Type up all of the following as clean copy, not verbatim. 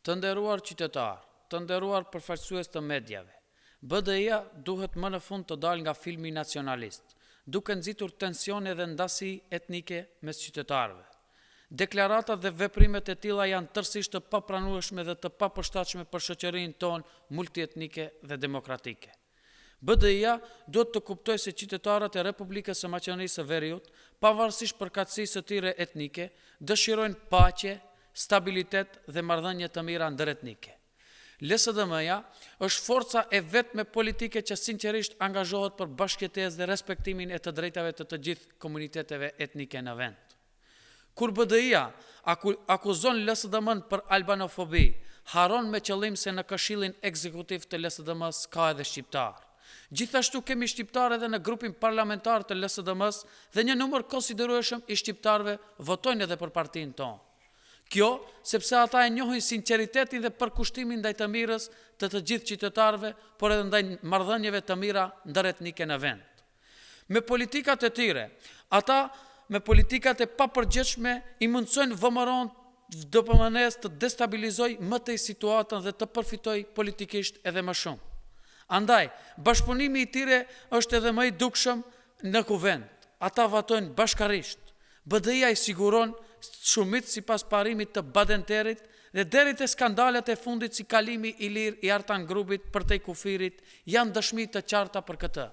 Të nderuar qytetar, të nderuar përfaqësues të mediave, BDI-a duhet më në fund të dalë nga filmi nacionalist, duke nxitur tensione dhe ndasi etnike mes qytetarëve. Deklaratat dhe veprimet e tilla janë tërësisht të papranueshme dhe të papërshtatshme për shoqërinë tonë multietnike dhe demokratike. BDI-a duhet të kuptojë se qytetarët e Republikës së Maqedonisë së Veriut, pavarësisht përkatësisë së tyre etnike, dëshirojnë paqe, stabilitet dhe marrëdhënie të mira ndëretnike. LSDM-ja është forca e vetme politike që sinqerisht angazhohet për bashkëjetesë dhe respektimin e të drejtave të të gjithë komuniteteve etnike në vend. Kur BDI-a akuzon LSDM-n për albanofobi, haron me qëllim se në këshillin ekzekutiv të LSDM-s ka edhe shqiptar. Gjithashtu kemi shqiptar edhe në grupin parlamentar të LSDM-s dhe një numër konsiderueshëm i shqiptarëve votojnë edhe për partinë tonë. Kjo, sepse ata e njohin sinqeritetin dhe përkushtimin ndaj të mirës të të gjithë qytetarëve, por edhe ndaj marrëdhënieve të mira ndëretnike në vend. Me politikat e tyre, ata me politikat e papërgjithshme i mundsojnë VMRO-n DPMN-s të destabilizoj më tej situatën dhe të përfitoj politikisht edhe më shumë. Andaj, bashkëpunimi i tyre është edhe më i dukshëm në kuvend. Ata votojnë bashkarisht. BDI-a i siguron shumit si pas parimit të Badenterit dhe deri te skandalet e fundit si kalimi i lirë i Artan Grupit për te kufirit janë dëshmi të qarta për këtë.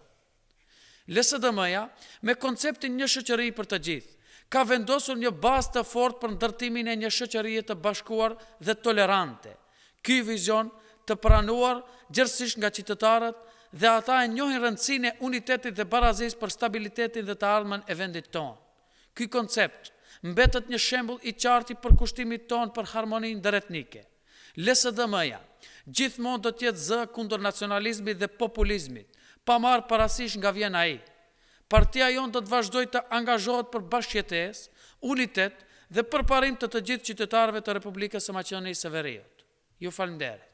LSDM-ja, me konceptin një shoqëri për të gjithë, ka vendosur një bazë të fortë për ndërtimin e një shoqërie të bashkuar dhe tolerante. Ky vizion të pranuar gjithësisht nga qytetarët dhe ata e njohin rëndësinë e unitetit dhe barazisë për stabilitetin dhe të ardhmen e vendit tonë. Ky koncept mbetet një shembull i qartë i përkushtimit tonë për harmoninë ndëretnike. LSDM-ja gjithmonë do të jetë zë kundër nacionalizmit dhe populizmit, pa marrë parasysh nga vjen ai. Partia jonë do të vazhdojë të angazhohet për bashkëjetesë, unitet dhe përparim të të gjithë qytetarëve të Republikës së Maqedonisë së Veriut. Ju falenderoj.